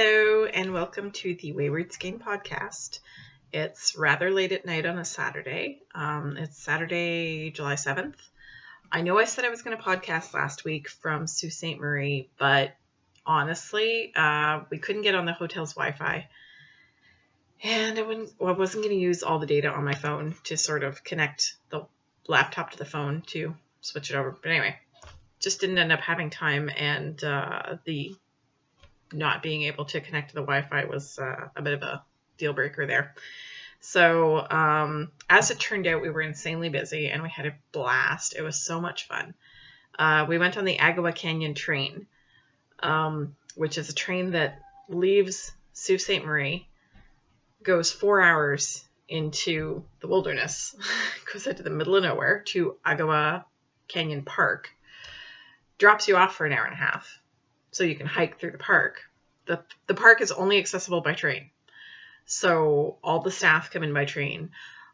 Hello and welcome to the Wayward Skein podcast. It's rather late at night on a Saturday. It's Saturday, July 7th. I know I said I was going to podcast last week from Sault Ste. Marie, but honestly, we couldn't get on the hotel's Wi-Fi. And I wasn't going to use all the data on my phone to sort of connect the laptop to the phone to switch it over. But anyway, just didn't end up having time, and the not being able to connect to the Wi-Fi was a bit of a deal breaker there. So as it turned out, we were insanely busy and we had a blast. It was so much fun. We went on the Agawa Canyon train, which is a train that leaves Sault Ste. Marie, goes 4 hours into the wilderness, goes out to the middle of nowhere to Agawa Canyon Park, drops you off for an hour and a half. So you can hike through the park. The park is only accessible by train. So all the staff come in by train.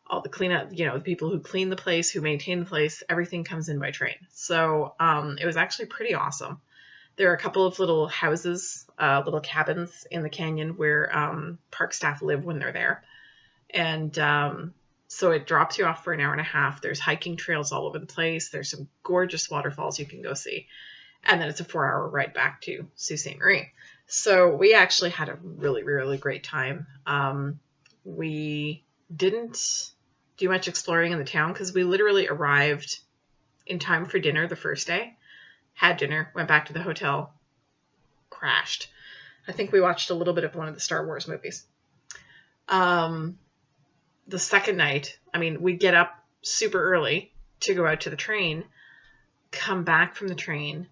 All the cleanup, the people who clean the place, who maintain the place, everything comes in by train. So it was actually pretty awesome. There are a couple of little houses, little cabins in the canyon where park staff live when they're there. And so it drops you off for an hour and a half. There's hiking trails all over the place. There's some gorgeous waterfalls you can go see. And then it's a 4-hour ride back to Sault Ste. Marie. So we actually had a really, really great time. We didn't do much exploring in the town because we literally arrived in time for dinner the first day, had dinner, went back to the hotel, crashed. I think we watched a little bit of one of the Star Wars movies. The second night, we get up super early to go out to the train, come back from the train,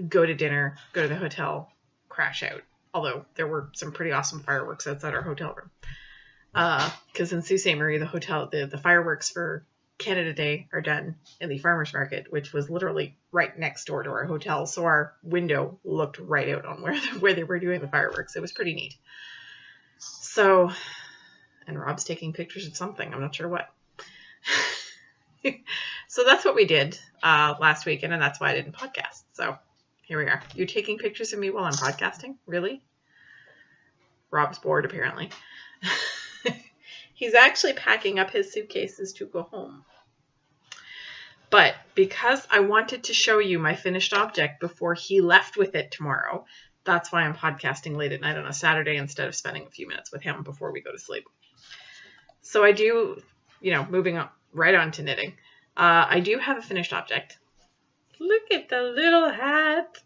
go to dinner, go to the hotel, crash out. Although there were some pretty awesome fireworks outside our hotel room. Because in Sault Ste. Marie, the fireworks for Canada Day are done in the farmers market, which was literally right next door to our hotel. So our window looked right out on where they were doing the fireworks. It was pretty neat. So, and Rob's taking pictures of something. I'm not sure what. So that's what we did last weekend, and that's why I didn't podcast. So here we are. You're taking pictures of me while I'm podcasting? Really? Rob's bored, apparently. He's actually packing up his suitcases to go home. But because I wanted to show you my finished object before he left with it tomorrow, that's why I'm podcasting late at night on a Saturday instead of spending a few minutes with him before we go to sleep. So I do, moving on, right on to knitting. I do have a finished object. Look at the little hat.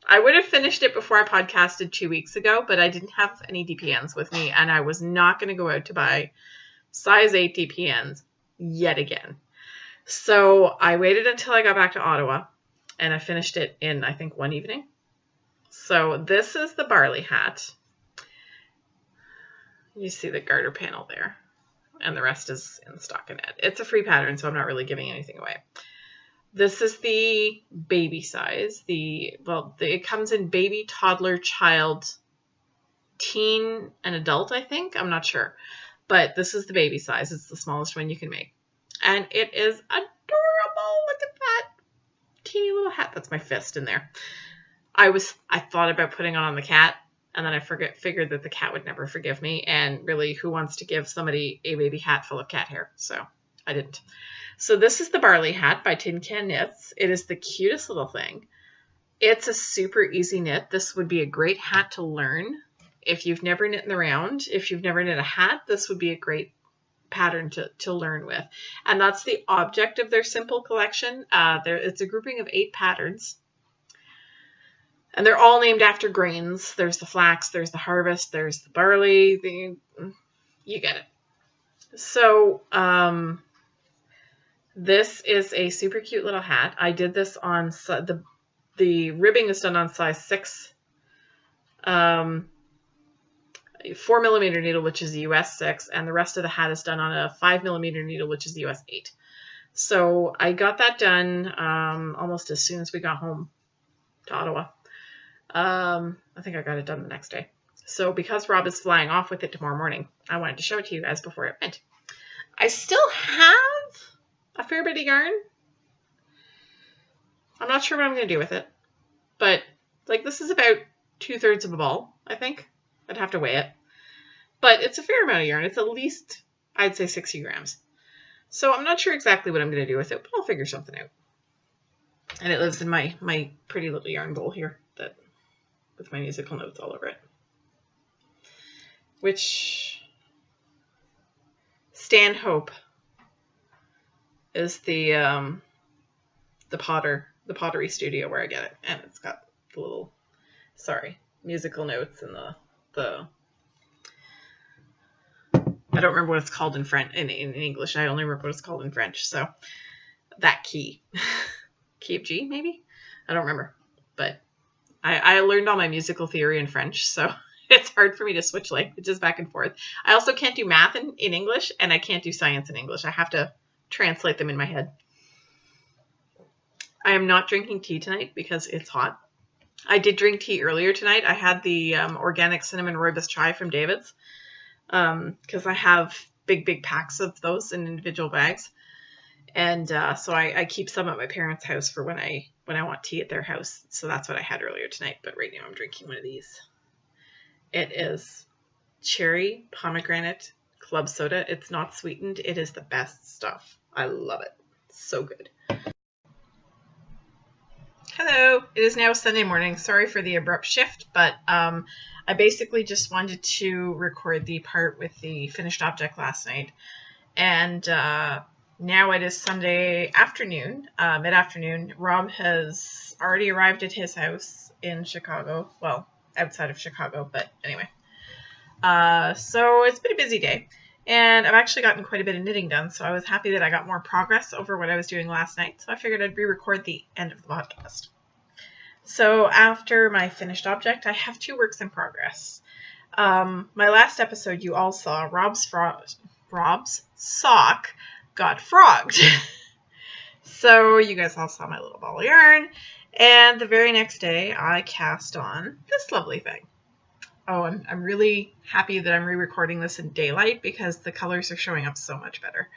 I would have finished it before I podcasted 2 weeks ago, but I didn't have any DPNs with me, and I was not going to go out to buy size 8 DPNs yet again. So I waited until I got back to Ottawa, and I finished it in, I think, one evening. So this is the Barley hat. You see the garter panel there, and the rest is in stockinette. It's a free pattern, so I'm not really giving anything away. This is the baby size. It comes in baby, toddler, child, teen, and adult, I think. I'm not sure. But this is the baby size. It's the smallest one you can make. And it is adorable. Look at that teeny little hat. That's my fist in there. I thought about putting it on the cat, and then I figured that the cat would never forgive me. And really, who wants to give somebody a baby hat full of cat hair? So I didn't. So this is the Barley hat by Tin Can Knits. It is the cutest little thing. It's a super easy knit. This would be a great hat to learn. If you've never knit in the round, if you've never knit a hat, this would be a great pattern to learn with. And that's the object of their simple collection. It's a grouping of 8 patterns. And they're all named after grains. There's the flax, there's the harvest, there's the barley. You get it. So, this is a super cute little hat. I did this on the ribbing is done on size 6, 4mm needle, which is the US 6, and the rest of the hat is done on a 5mm needle, which is the US 8. So I got that done almost as soon as we got home to Ottawa. I think I got it done the next day. So because Rob is flying off with it tomorrow morning, I wanted to show it to you guys before it went. I still have a fair bit of yarn. I'm not sure what I'm going to do with it, but this is about 2/3 of a ball. I think. I'd have to weigh it. But it's a fair amount of yarn. It's at least, I'd say, 60 grams. So I'm not sure exactly what I'm going to do with it, but I'll figure something out. And it lives in my pretty little yarn bowl here with my musical notes all over it. Which Stanhope is the pottery studio where I get it, and it's got the little musical notes and the I don't remember what it's called in French in English. I only remember what it's called in French. So that key of G maybe, I don't remember, but I learned all my musical theory in French, so it's hard for me to switch languages back and forth. I also can't do math in English, and I can't do science in English. I have to translate them in my head. I am not drinking tea tonight because it's hot. I did drink tea earlier tonight. I had the organic cinnamon rooibos chai from David's because I have big packs of those in individual bags. And so I keep some at my parents' house for when I want tea at their house. So that's what I had earlier tonight. But right now I'm drinking one of these. It is cherry pomegranate club soda. It's not sweetened. It is the best stuff. I love it. It's so good. Hello. It is now Sunday morning. Sorry for the abrupt shift, but I basically just wanted to record the part with the finished object last night. And now it is Sunday afternoon, mid-afternoon. Rob has already arrived at his house in Chicago. Well, outside of Chicago, but anyway. So it's been a busy day. And I've actually gotten quite a bit of knitting done, so I was happy that I got more progress over what I was doing last night. So I figured I'd re-record the end of the podcast. So after my finished object, I have 2 works in progress. My last episode, you all saw Rob's sock got frogged. So you guys all saw my little ball of yarn. And the very next day, I cast on this lovely thing. Oh, I'm really happy that I'm re-recording this in daylight because the colors are showing up so much better.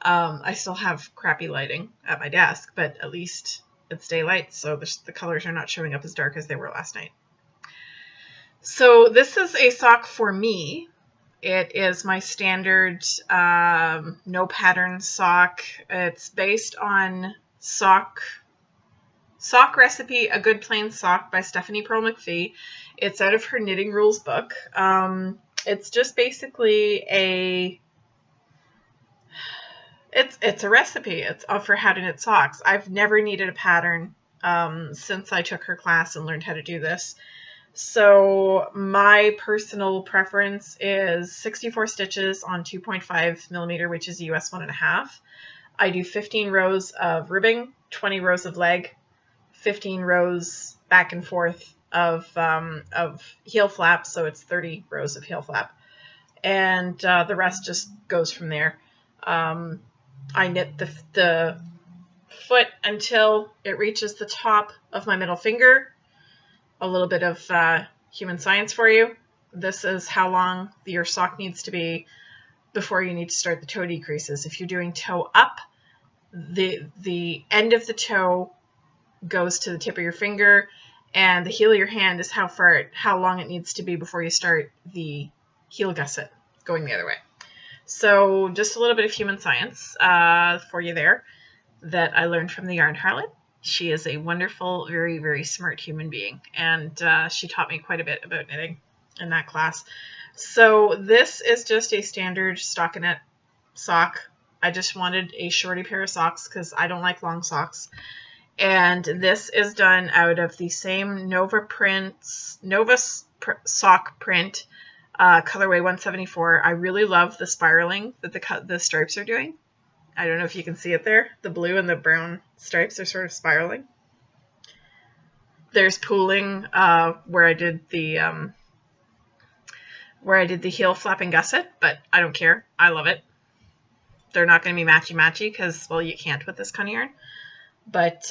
I still have crappy lighting at my desk, but at least it's daylight, so the colors are not showing up as dark as they were last night. So this is a sock for me. It is my standard no pattern sock. It's based on Sock Recipe, A Good Plain Sock by Stephanie Pearl McPhee. It's out of her Knitting Rules book. It's just basically it's a recipe. It's for how to knit socks. I've never needed a pattern since I took her class and learned how to do this. So my personal preference is 64 stitches on 2.5 millimeter, which is US 1.5. I do 15 rows of ribbing, 20 rows of leg, 15 rows back and forth of heel flap, so it's 30 rows of heel flap, and the rest just goes from there. I knit the foot until it reaches the top of my middle finger. A little bit of human science for you. This is how long your sock needs to be before you need to start the toe decreases. If you're doing toe up, the end of the toe goes to the tip of your finger, and the heel of your hand is how long it needs to be before you start the heel gusset going the other way. So just a little bit of human science for you there that I learned from the Yarn Harlot. She is a wonderful, very, very smart human being, and she taught me quite a bit about knitting in that class. So this is just a standard stockinette sock. I just wanted a shorty pair of socks because I don't like long socks. And this is done out of the same Nova sock print, colorway 174. I really love the spiraling that the stripes are doing. I don't know if you can see it there. The blue and the brown stripes are sort of spiraling. There's pooling where I did the heel flapping gusset, but I don't care. I love it. They're not going to be matchy-matchy because, well, you can't with this kind of yarn. But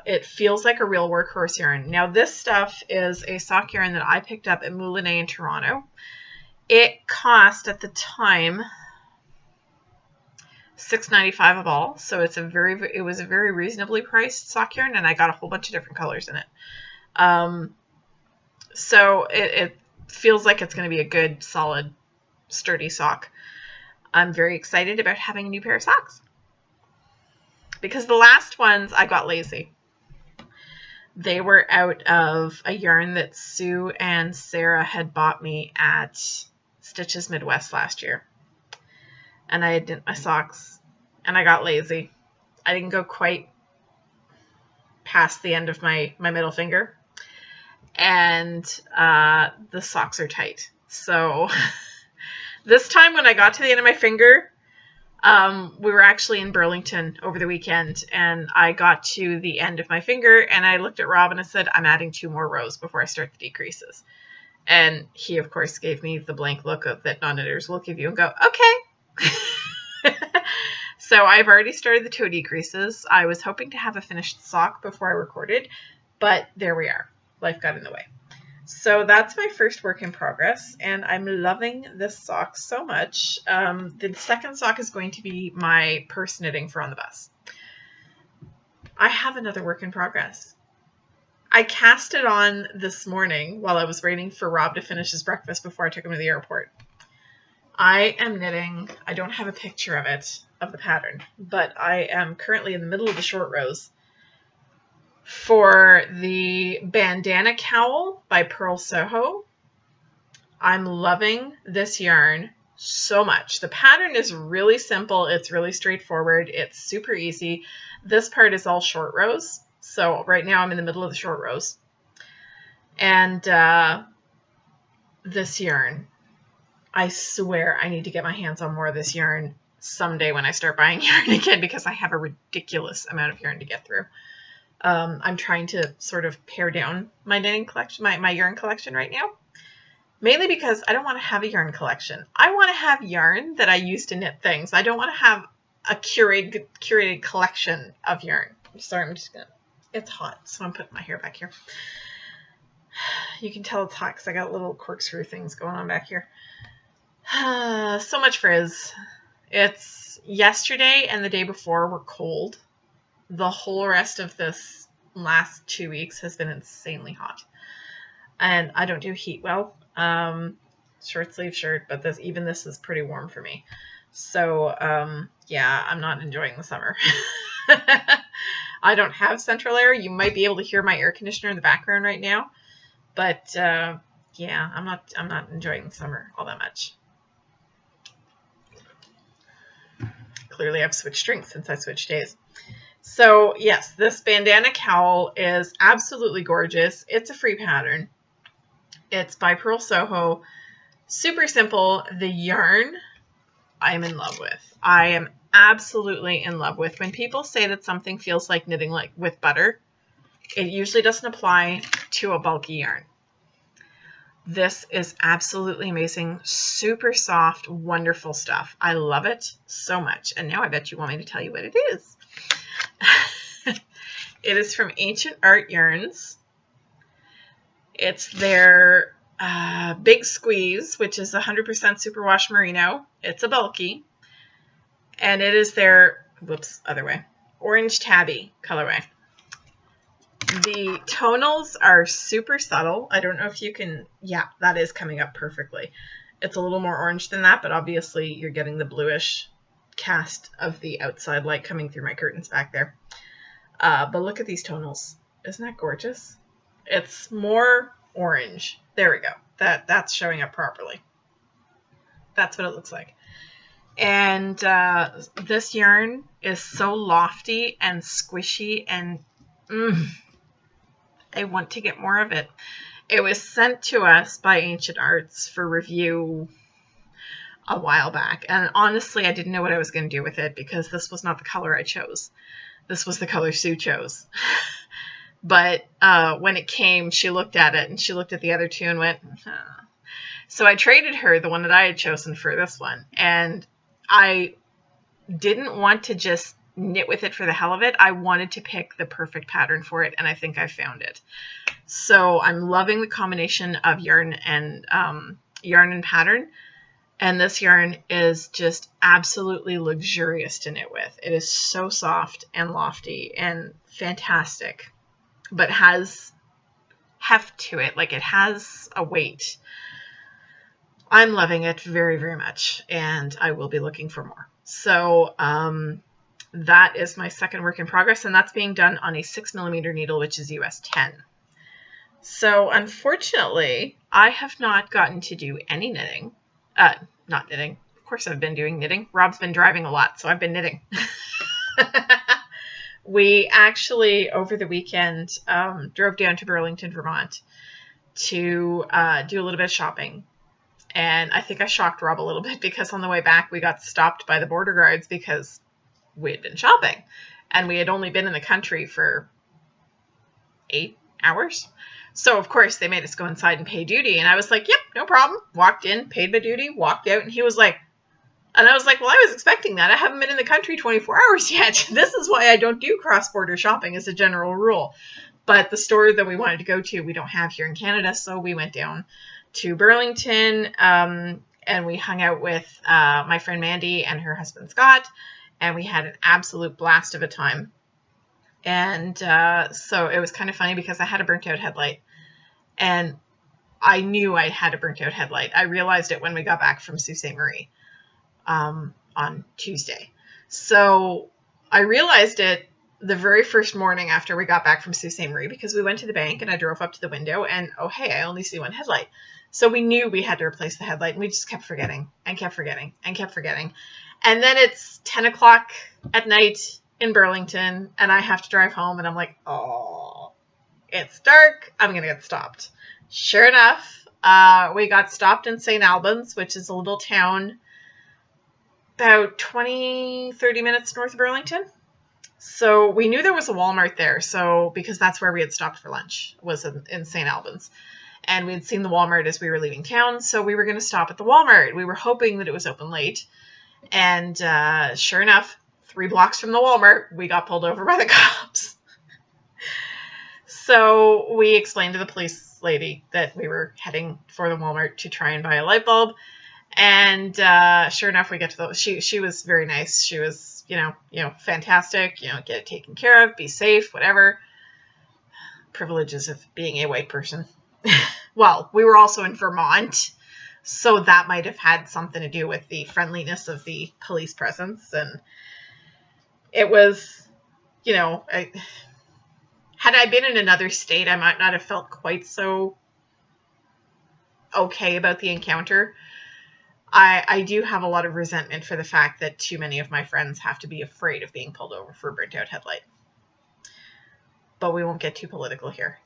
it feels like a real workhorse yarn. Now, this stuff is a sock yarn that I picked up at Moulinet in Toronto. It cost, at the time, $6.95 a ball, so it was a very reasonably priced sock yarn, and I got a whole bunch of different colors in it. So feels like it's going to be a good, solid, sturdy sock. I'm very excited about having a new pair of socks. Because the last ones, I got lazy. They were out of a yarn that Sue and Sarah had bought me at Stitches Midwest last year. And I didn't my socks, and I got lazy. I didn't go quite past the end of my middle finger. And the socks are tight. So this time when I got to the end of my finger, we were actually in Burlington over the weekend, and I got to the end of my finger, and I looked at Rob and I said, I'm adding 2 more rows before I start the decreases. And he, of course, gave me the blank look that non-knitters will give you and go, okay. So I've already started the toe decreases. I was hoping to have a finished sock before I recorded, but there we are. Life got in the way. So that's my first work in progress, and I'm loving this sock so much. The second sock is going to be my purse knitting for on the bus. I have another work in progress. I cast it on this morning while I was waiting for Rob to finish his breakfast before I took him to the airport. I am knitting, I don't have a picture of it, of the pattern, but I am currently in the middle of the short rows for the Bandana Cowl by Pearl Soho. I'm loving this yarn so much. The pattern is really simple. It's really straightforward. It's super easy. This part is all short rows. So right now I'm in the middle of the short rows. And this yarn, I swear I need to get my hands on more of this yarn someday when I start buying yarn again, because I have a ridiculous amount of yarn to get through. I'm trying to sort of pare down my knitting collection, my yarn collection right now, mainly because I don't want to have a yarn collection. I want to have yarn that I use to knit things. I don't want to have a curated collection of yarn. Sorry, I'm just gonna, it's hot, so I'm putting my hair back here. You can tell it's hot because I got little corkscrew things going on back here. So much frizz. It's yesterday and the day before were cold. The whole rest of this last 2 weeks has been insanely hot. And I don't do heat well. Short sleeve shirt, but even this is pretty warm for me. So, yeah, I'm not enjoying the summer. I don't have central air. You might be able to hear my air conditioner in the background right now. But, yeah, I'm not enjoying the summer all that much. Clearly, I've switched drinks since I switched days. So yes, this Bandana Cowl is absolutely gorgeous. It's a free pattern. It's by Pearl Soho. Super simple. The yarn I'm in love with. I am absolutely in love with. When people say that something feels like knitting like with butter, it usually doesn't apply to a bulky yarn. This is absolutely amazing. Super soft, wonderful stuff. I love it so much. And now I bet you want me to tell you what it is. It is from Ancient Art Yarns. It's their Big Squeeze, which is 100% superwash merino. It's a bulky. And it is their, whoops, other way, Orange Tabby colorway. The tonals are super subtle. I don't know if you can, yeah, that is coming up perfectly. It's a little more orange than that, but obviously you're getting the bluish cast of the outside light coming through my curtains back there. But look at these tonals. Isn't that gorgeous? It's more orange. There we go. That's showing up properly. That's what it looks like. And this yarn is so lofty and squishy, and I want to get more of it. It was sent to us by Ancient Arts for review a while back, and honestly I didn't know what I was going to do with it because this was not the color I chose. This was the color Sue chose. But when it came, she looked at it and she looked at the other two and went, huh. So I traded her the one that I had chosen for this one, and I didn't want to just knit with it for the hell of it. I wanted to pick the perfect pattern for it, and I think I found it. So I'm loving the combination of yarn and pattern. And this yarn is just absolutely luxurious to knit with. It is so soft and lofty and fantastic, but has heft to it. Like, it has a weight. I'm loving it very, very much, and I will be looking for more. So that is my second work in progress, and that's being done on a 6mm needle, which is US 10. So unfortunately, I have not gotten to do any knitting. Not knitting. Of course I've been doing knitting. Rob's been driving a lot, so I've been knitting. We actually, over the weekend, drove down to Burlington, Vermont to do a little bit of shopping. And I think I shocked Rob a little bit because on the way back, we got stopped by the border guards because we had been shopping. And we had only been in the country for 8 hours. So, of course, they made us go inside and pay duty. And I was like, yep, no problem. Walked in, paid my duty, walked out. And he was like, and I was like, well, I was expecting that. I haven't been in the country 24 hours yet. This is why I don't do cross-border shopping as a general rule. But the store that we wanted to go to, we don't have here in Canada. So we went down to Burlington and we hung out with my friend Mandy and her husband Scott. And we had an absolute blast of a time. And so it was kind of funny because I had a burnt out headlight. And I knew I had a burnt out headlight. I realized it when we got back from Sault Ste. Marie on Tuesday. So I realized it the very first morning after we got back from Sault Ste. Marie because we went to the bank and I drove up to the window and, oh, hey, I only see one headlight. So we knew we had to replace the headlight and we just kept forgetting and kept forgetting and kept forgetting. And then it's 10 o'clock at night in Burlington and I have to drive home and I'm like, oh, it's dark. I'm going to get stopped. Sure enough, we got stopped in St. Albans, which is a little town about 20, 30 minutes north of Burlington. So we knew there was a Walmart there. So because that's where we had stopped for lunch was in St. Albans. And we had seen the Walmart as we were leaving town. So we were going to stop at the Walmart. We were hoping that it was open late. And sure enough, 3 blocks from the Walmart, we got pulled over by the cops. So we explained to the police lady that we were heading for the Walmart to try and buy a light bulb. And sure enough, we get to the, she was very nice. She was, you know, fantastic, get it taken care of, be safe, whatever. Privileges of being a white person. Well, we were also in Vermont, so that might have had something to do with the friendliness of the police presence. And it was, had I been in another state, I might not have felt quite so okay about the encounter. I do have a lot of resentment for the fact that too many of my friends have to be afraid of being pulled over for a burnt out headlight. But we won't get too political here.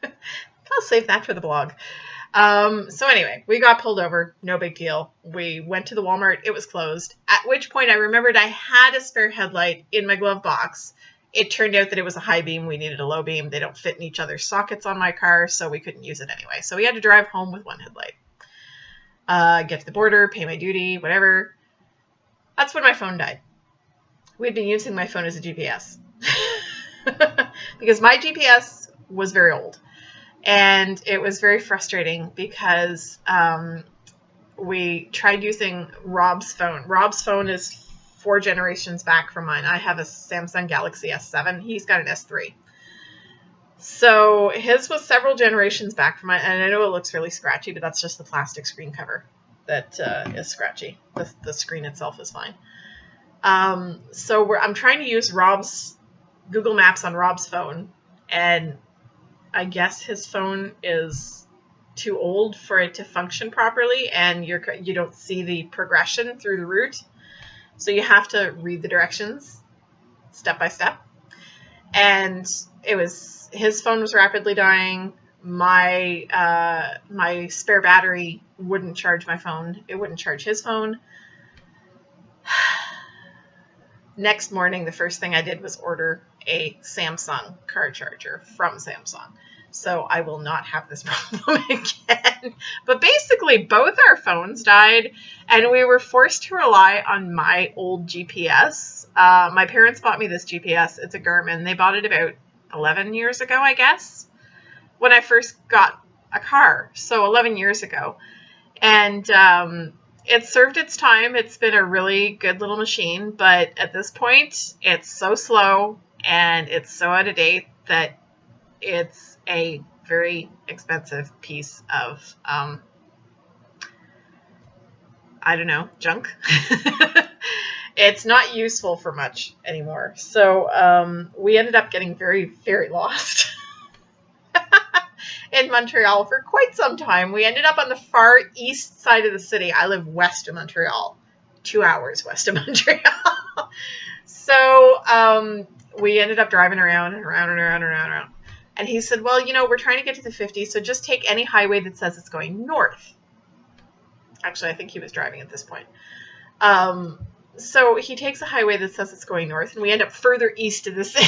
I'll save that for the blog. So anyway, we got pulled over. No big deal. We went to the Walmart. It was closed. At which point I remembered I had a spare headlight in my glove box. It turned out that it was a high beam. We needed a low beam. They don't fit in each other's sockets on my car, so we couldn't use it anyway. So we had to drive home with one headlight. Get to the border, pay my duty, whatever. That's when my phone died. We'd been using my phone as a GPS. Because my GPS was very old. And it was very frustrating because we tried using Rob's phone. Rob's phone is 4 generations back from mine. I have a Samsung Galaxy S7. He's got an S3. So his was several generations back from mine. And I know it looks really scratchy, but that's just the plastic screen cover that is scratchy. The screen itself is fine. So I'm trying to use Google Maps on Rob's phone. And I guess his phone is too old for it to function properly, and you don't see the progression through the route. So you have to read the directions step by step. And his phone was rapidly dying. My spare battery wouldn't charge my phone. It wouldn't charge his phone. Next morning, the first thing I did was order a Samsung car charger from Samsung. So I will not have this problem again. But basically, both our phones died, and we were forced to rely on my old GPS. My parents bought me this GPS. It's a Garmin. They bought it about 11 years ago, I guess, when I first got a car. So 11 years ago. And it served its time. It's been a really good little machine, but at this point, it's so slow and it's so out of date that it's a very expensive piece of I don't know, junk. It's not useful for much anymore. So we ended up getting very, very lost in Montreal for quite some time. We ended up on the far east side of the city. I live west of Montreal, 2 hours west of Montreal. So we ended up driving around and around and around and around and around. And he said, well, you know, we're trying to get to the 50, so just take any highway that says it's going north. Actually, I think he was driving at this point. So he takes a highway that says it's going north, and we end up further east of the city.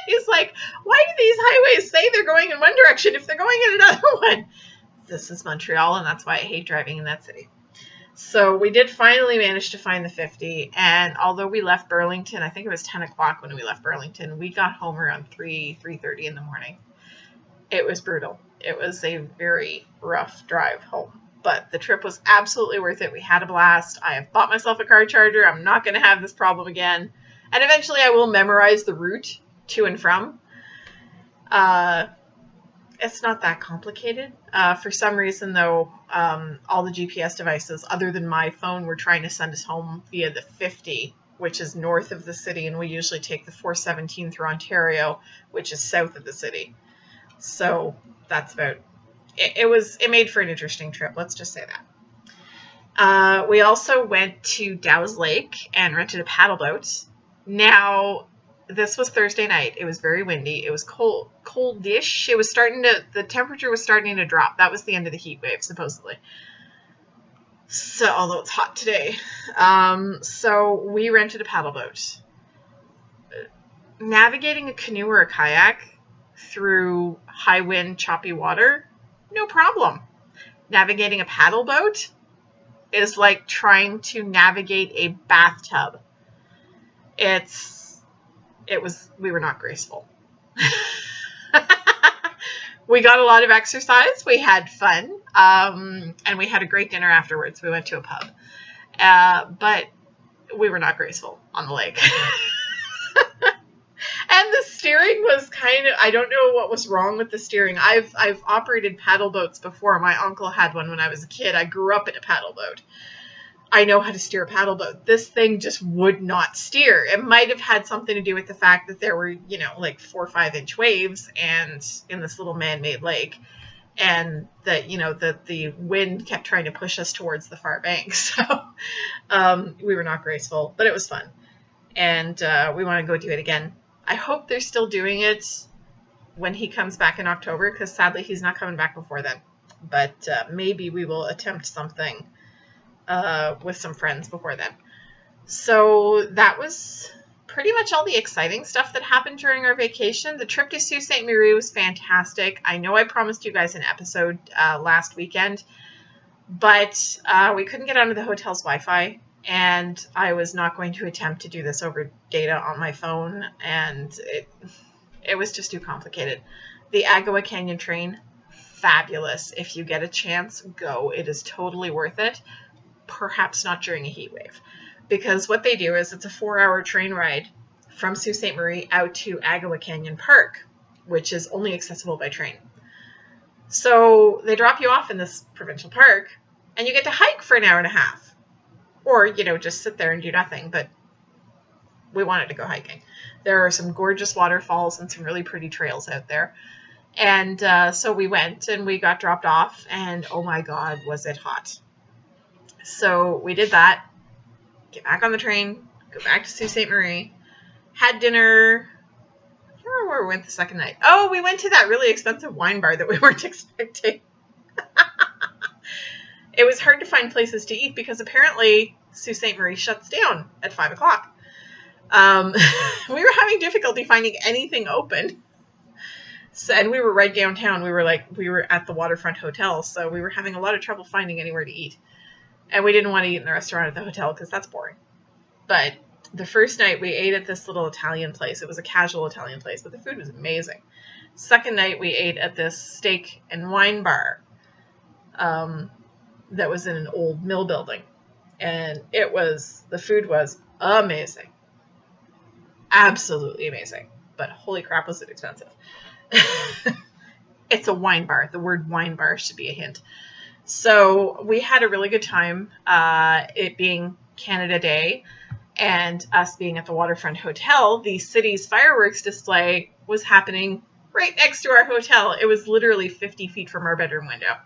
He's like, why do these highways say they're going in one direction if they're going in another one? This is Montreal, and that's why I hate driving in that city. So we did finally manage to find the 50, and although we left Burlington, I think it was 10 o'clock when we left Burlington, we got home around 3:30 in the morning. It was brutal. It was a very rough drive home, but the trip was absolutely worth it. We had a blast. I have bought myself a car charger. I'm not going to have this problem again, and eventually I will memorize the route to and from. It's not that complicated. For some reason, though, all the GPS devices, other than my phone, were trying to send us home via the 50, which is north of the city, and we usually take the 417 through Ontario, which is south of the city. So that's about it. It made for an interesting trip. Let's just say that. We also went to Dow's Lake and rented a paddle boat. Now, this was Thursday night. It was very windy. It was coldish. The temperature was starting to drop. That was the end of the heat wave, supposedly. So, although it's hot today. So we rented a paddle boat. Navigating a canoe or a kayak through high wind, choppy water, no problem. Navigating a paddle boat is like trying to navigate a bathtub. We were not graceful. We got a lot of exercise. We had fun. And we had a great dinner afterwards. We went to a pub. But we were not graceful on the lake. And the steering was I don't know what was wrong with the steering. I've operated paddle boats before. My uncle had one when I was a kid. I grew up in a paddle boat. I know how to steer a paddle boat. This thing just would not steer. It might have had something to do with the fact that there were, like 4 or 5 inch waves and in this little man-made lake, and that, the wind kept trying to push us towards the far bank. So we were not graceful, but it was fun. And we want to go do it again. I hope they're still doing it when he comes back in October, because sadly he's not coming back before then. But maybe we will attempt something with some friends before then. So that was pretty much all the exciting stuff that happened during our vacation. The trip to Sault Ste. Marie was fantastic. I know I promised you guys an episode last weekend, but we couldn't get onto the hotel's Wi-Fi, and I was not going to attempt to do this over data on my phone, and it was just too complicated. The Agawa Canyon train, fabulous. If you get a chance, go. It is totally worth it. Perhaps not during a heat wave, because what they do is it's a 4-hour train ride from Sault Ste. Marie out to Agawa Canyon Park, which is only accessible by train. So they drop you off in this provincial park, and you get to hike for an hour and a half, or, just sit there and do nothing. But we wanted to go hiking. There are some gorgeous waterfalls and some really pretty trails out there. And so we went, and we got dropped off, and oh my God, was it hot. So we did that, get back on the train, go back to Sault Ste. Marie, had dinner. I can't remember where we went the second night. Oh, we went to that really expensive wine bar that we weren't expecting. It was hard to find places to eat because apparently Sault Ste. Marie shuts down at 5 o'clock. We were having difficulty finding anything open. So, and we were right downtown. We were at the waterfront hotel, so we were having a lot of trouble finding anywhere to eat. And we didn't want to eat in the restaurant at the hotel because that's boring. But the first night we ate at this little Italian place. It was a casual Italian place, but the food was amazing. Second night we ate at this steak and wine bar that was in an old mill building. And the food was amazing. Absolutely amazing. But holy crap, was it expensive. It's a wine bar. The word wine bar should be a hint. So we had a really good time, it being Canada Day and us being at the Waterfront Hotel. The city's fireworks display was happening right next to our hotel. It was literally 50 feet from our bedroom window.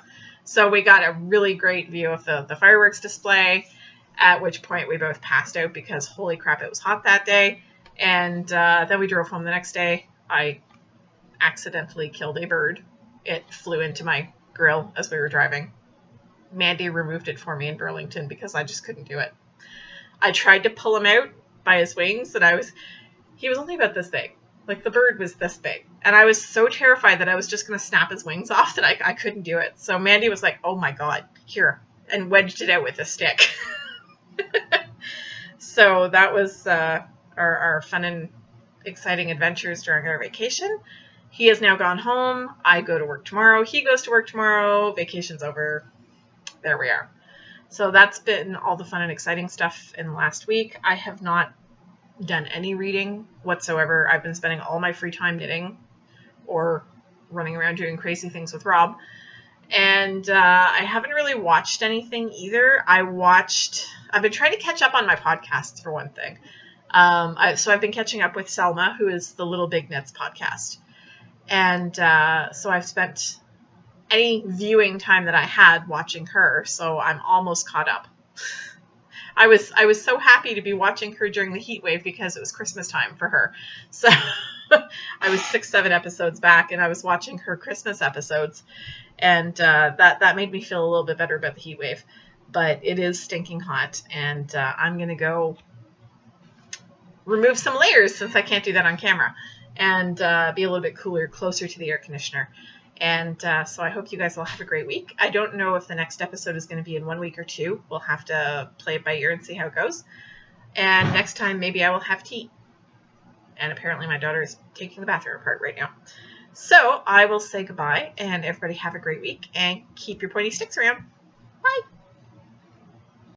So we got a really great view of the fireworks display, at which point we both passed out because holy crap, it was hot that day. And then we drove home the next day. I accidentally killed a bird. It flew into my grill as we were driving. Mandy removed it for me in Burlington because I just couldn't do it. I tried to pull him out by his wings, and he was only about this big. Like, the bird was this big. And I was so terrified that I was just going to snap his wings off that I couldn't do it. So Mandy was like, oh my God, here, and wedged it out with a stick. So that was our fun and exciting adventures during our vacation. He has now gone home. I go to work tomorrow. He goes to work tomorrow. Vacation's over. There we are. So that's been all the fun and exciting stuff in the last week. I have not done any reading whatsoever. I've been spending all my free time knitting or running around doing crazy things with Rob. And I haven't really watched anything either. I've been trying to catch up on my podcasts for one thing. So I've been catching up with Selma, who is the Little Big Knits podcast. And so I've spent any viewing time that I had watching her, so I'm almost caught up. I was so happy to be watching her during the heat wave because it was Christmas time for her. So I was 6-7 episodes back, and I was watching her Christmas episodes, and that made me feel a little bit better about the heat wave. But it is stinking hot, and I'm gonna go remove some layers since I can't do that on camera, and be a little bit cooler, closer to the air conditioner. And so I hope you guys will have a great week. I don't know if the next episode is going to be in 1 week or 2. We'll have to play it by ear and see how it goes. And next time, maybe I will have tea. And apparently my daughter is taking the bathroom apart right now. So I will say goodbye, and everybody have a great week, and keep your pointy sticks around. Bye!